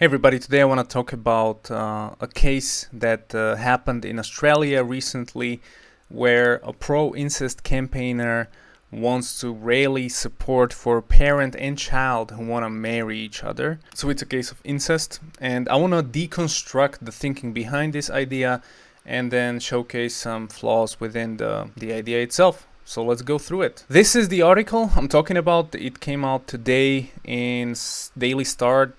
Hey everybody, today I want to talk about a case that happened in Australia recently where a pro-incest campaigner wants to rally support for parent and child who want to marry each other. So it's a case of incest, and I want to deconstruct the thinking behind this idea and then showcase some flaws within the idea itself. So let's go through it. This is the article I'm talking about. It came out today in Daily Star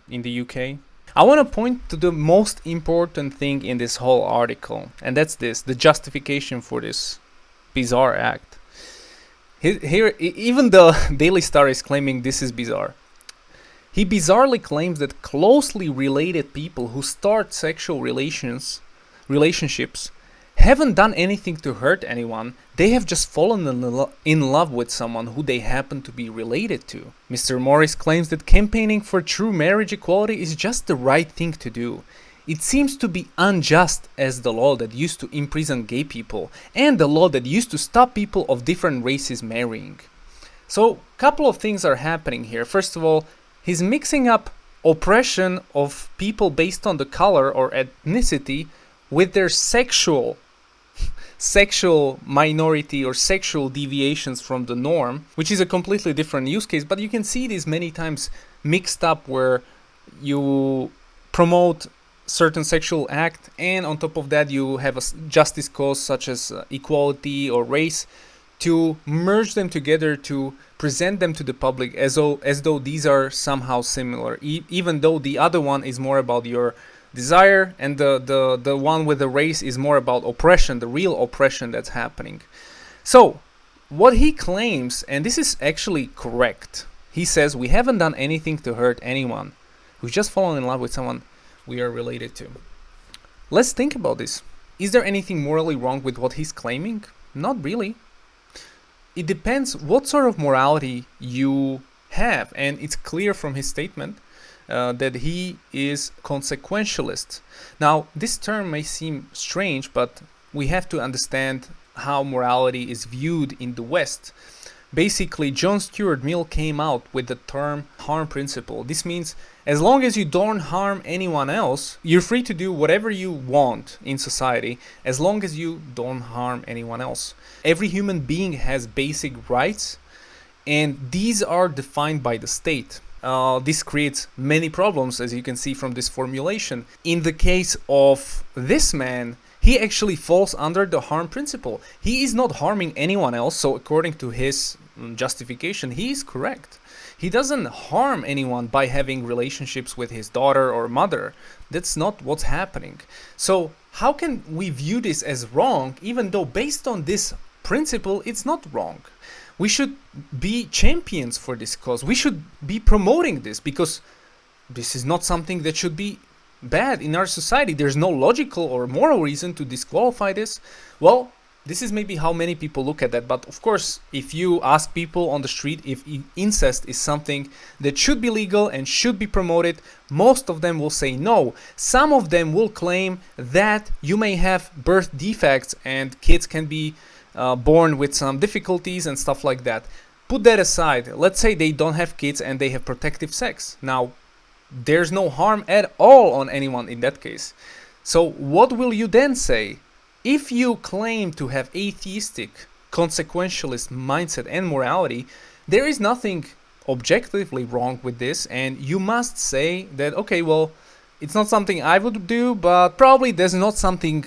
in the UK. I want to point to the most important thing in this whole article, and that's the justification for this bizarre act. Here, even the Daily Star is claiming this is bizarre. He bizarrely claims that closely related people who start sexual relationships haven't done anything to hurt anyone. They have just fallen in love with someone who they happen to be related to. Mr. Morris claims that campaigning for true marriage equality is just the right thing to do. It seems to be unjust as the law that used to imprison gay people and the law that used to stop people of different races marrying. So, a couple of things are happening here. First of all, he's mixing up oppression of people based on the color or ethnicity with their sexual minority or sexual deviations from the norm, which is a completely different use case. But you can see this many times mixed up where you promote certain sexual act and on top of that you have a justice cause such as equality or race, to merge them together to present them to the public as though these are somehow similar, even though the other one is more about your desire and the one with the race is more about oppression, the real oppression that's happening. So what he claims, and this is actually correct, he says we haven't done anything to hurt anyone. We've just fallen in love with someone we are related to. Let's think about this. Is there anything morally wrong with what he's claiming? Not really. It depends what sort of morality you have, and it's clear from his statement that he is consequentialist. Now, this term may seem strange, but we have to understand how morality is viewed in the West. Basically, John Stuart Mill came out with the term harm principle. This means as long as you don't harm anyone else, you're free to do whatever you want in society, as long as you don't harm anyone else. Every human being has basic rights, and these are defined by the state. This creates many problems, as you can see from this formulation. In the case of this man, he actually falls under the harm principle. He is not harming anyone else, so according to his justification, he is correct. He doesn't harm anyone by having relationships with his daughter or mother. That's not what's happening. So how can we view this as wrong, even though based on this principle, it's not wrong? We should be champions for this cause. We should be promoting this because this is not something that should be bad in our society. There's no logical or moral reason to disqualify this. Well, this is maybe how many people look at that. But of course, if you ask people on the street if incest is something that should be legal and should be promoted, most of them will say no. Some of them will claim that you may have birth defects and kids can be born with some difficulties and stuff like that. Put that aside. Let's say they don't have kids and they have protective sex. Now, there's no harm at all on anyone in that case. So what will you then say? If you claim to have atheistic, consequentialist mindset and morality, there is nothing objectively wrong with this, and you must say that, okay, well, it's not something I would do, but probably there's not something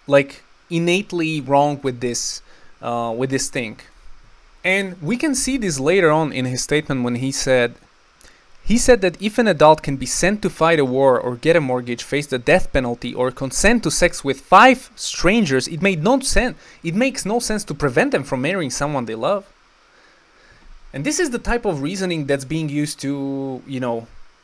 like innately wrong with this thing. And we can see this later on in his statement when he said that if an adult can be sent to fight a war or get a mortgage, face the death penalty, or consent to sex with 5 strangers, it makes no sense to prevent them from marrying someone they love. And this is the type of reasoning that's being used to,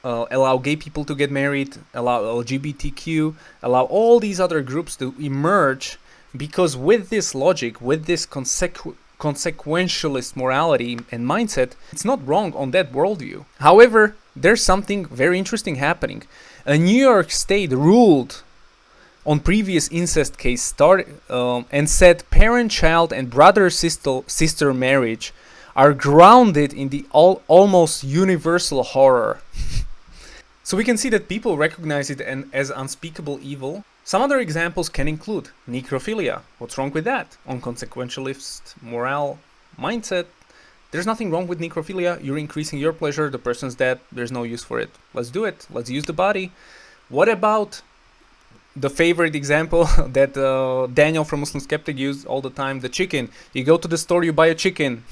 allow gay people to get married, allow LGBTQ, allow all these other groups to emerge, because with this logic, with this consequentialist morality and mindset, it's not wrong on that worldview. However, there's something very interesting happening. A New York state ruled on previous incest case and said parent, child, and brother-sister marriage are grounded in the almost universal horror So we can see that people recognize it as unspeakable evil. Some other examples can include necrophilia. What's wrong with that? On consequentialist moral mindset, there's nothing wrong with necrophilia. You're increasing your pleasure. The person's dead. There's no use for it. Let's do it. Let's use the body. What about the favorite example that Daniel from Muslim Skeptic used all the time, the chicken? You go to the store, you buy a chicken,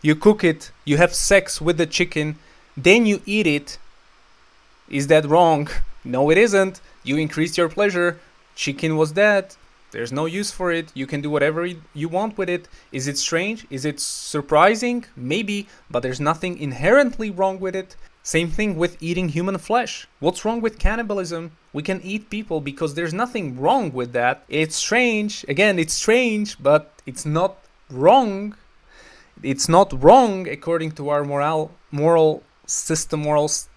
you cook it, you have sex with the chicken, then you eat it. Is that wrong? No, it isn't. You increased your pleasure. Chicken was dead. There's no use for it. You can do whatever you want with it. Is it strange? Is it surprising? Maybe, but there's nothing inherently wrong with it. Same thing with eating human flesh. What's wrong with cannibalism? We can eat people because there's nothing wrong with that. It's strange. Again, it's strange, but it's not wrong. It's not wrong according to our moral system,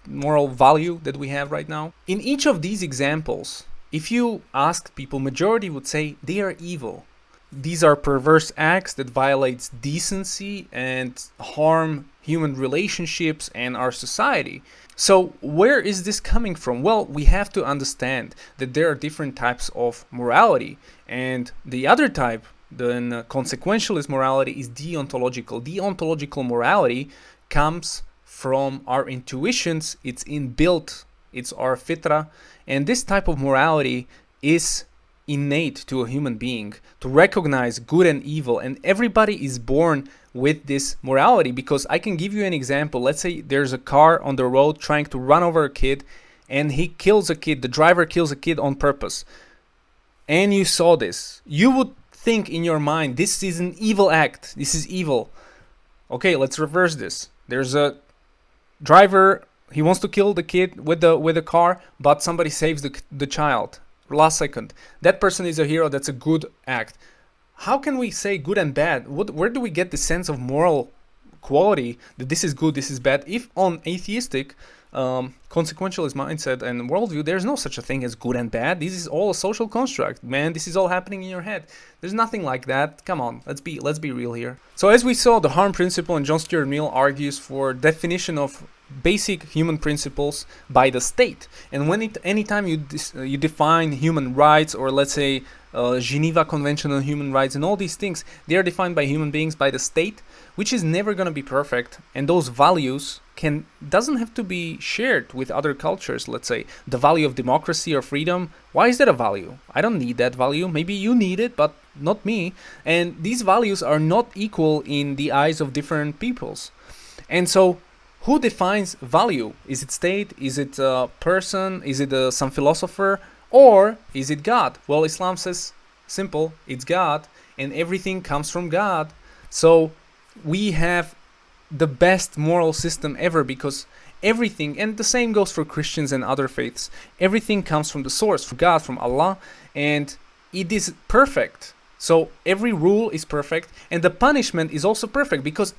moral value that we have right now. In each of these examples, if you ask people, majority would say they are evil. These are perverse acts that violates decency and harm human relationships and our society. So where is this coming from? Well, we have to understand that there are different types of morality, and the other type, the consequentialist morality, is deontological. Deontological morality comes from our intuitions. It's inbuilt. It's our fitra, and this type of morality is innate to a human being, to recognize good and evil, and everybody is born with this morality. Because I can give you an example. Let's say there's a car on the road trying to run over a kid, and he kills a kid. The driver kills a kid on purpose, and you saw this. You would think in your mind, this is an evil act. This is evil. Okay, let's reverse this. There's a driver. He wants to kill the kid with the car, but somebody saves the child last second. That person is a hero. That's a good act. How can we say good and bad? Where do we get the sense of moral quality that this is good, this is bad? If on atheistic, consequentialist mindset and worldview, there's no such a thing as good and bad. This is all a social construct, man. This is all happening in your head. There's nothing like that. Come on, let's be real here. So as we saw, the harm principle, and John Stuart Mill argues for definition of basic human principles by the state. And anytime you define human rights, or let's say Geneva Convention on Human Rights and all these things, they are defined by human beings, by the state, which is never going to be perfect. And those values doesn't have to be shared with other cultures. Let's say the value of democracy or freedom. Why is that a value? I don't need that value. Maybe you need it, but not me. And these values are not equal in the eyes of different peoples. And so who defines value? Is it state? Is it a person? Is it some philosopher? Or is it God? Well, Islam says simple, it's God, and everything comes from God. So we have the best moral system ever, because everything, and the same goes for Christians and other faiths, everything comes from the source, from God, from Allah, and it is perfect. So every rule is perfect, and the punishment is also perfect, because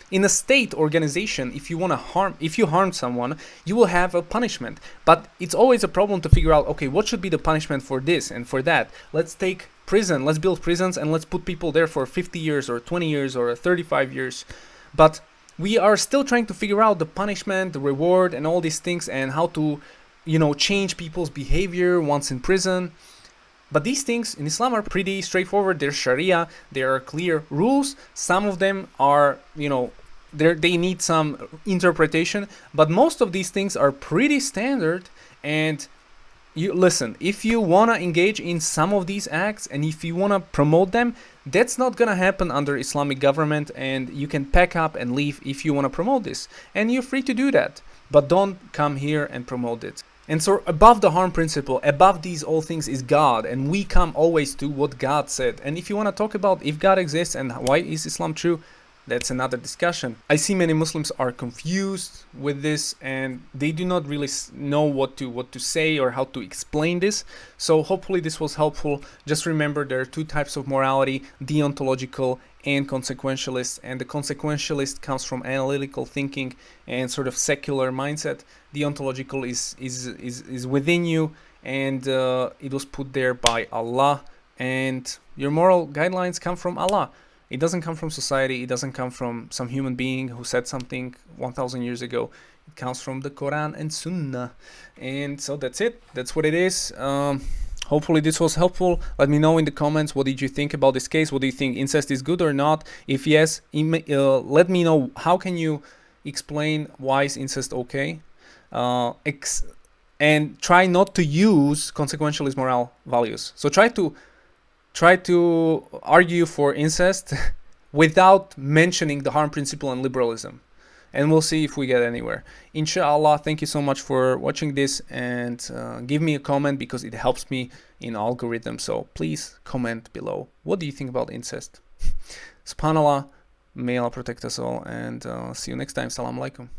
in a state organization, if you harm someone, you will have a punishment. But it's always a problem to figure out, okay, what should be the punishment for this and for that? Let's take prison, let's build prisons, and let's put people there for 50 years or 20 years or 35 years. But we are still trying to figure out the punishment, the reward, and all these things, and how to, change people's behavior once in prison. But these things in Islam are pretty straightforward. They're Sharia. There are clear rules. Some of them are, they need some interpretation. But most of these things are pretty standard. And you listen, if you want to engage in some of these acts, and if you want to promote them, that's not going to happen under Islamic government. And you can pack up and leave if you want to promote this. And you're free to do that. But don't come here and promote it. And so above the harm principle, above these all things is God, and we come always to what God said. And if you want to talk about if God exists and why is Islam true, that's another discussion. I see many Muslims are confused with this, and they do not really know what to say or how to explain this. So hopefully this was helpful. Just remember there are two types of morality, deontological and consequentialist, and the consequentialist comes from analytical thinking and sort of secular mindset. Deontological is within you, and it was put there by Allah, and your moral guidelines come from Allah. It doesn't come from society. It doesn't come from some human being who said something 1,000 years ago. It comes from the Quran and Sunnah. And so that's it. That's what it is. Hopefully this was helpful. Let me know in the comments, what did you think about this case? What do you think, incest is good or not? If yes, let me know, how can you explain why is incest okay? And try not to use consequentialist moral values. So try to argue for incest without mentioning the harm principle and liberalism, and we'll see if we get anywhere. Inshallah. Thank you so much for watching this, and give me a comment, because it helps me in algorithm. So please comment below, what do you think about incest? SubhanAllah, may Allah protect us all, and see you next time. Assalamu alaikum.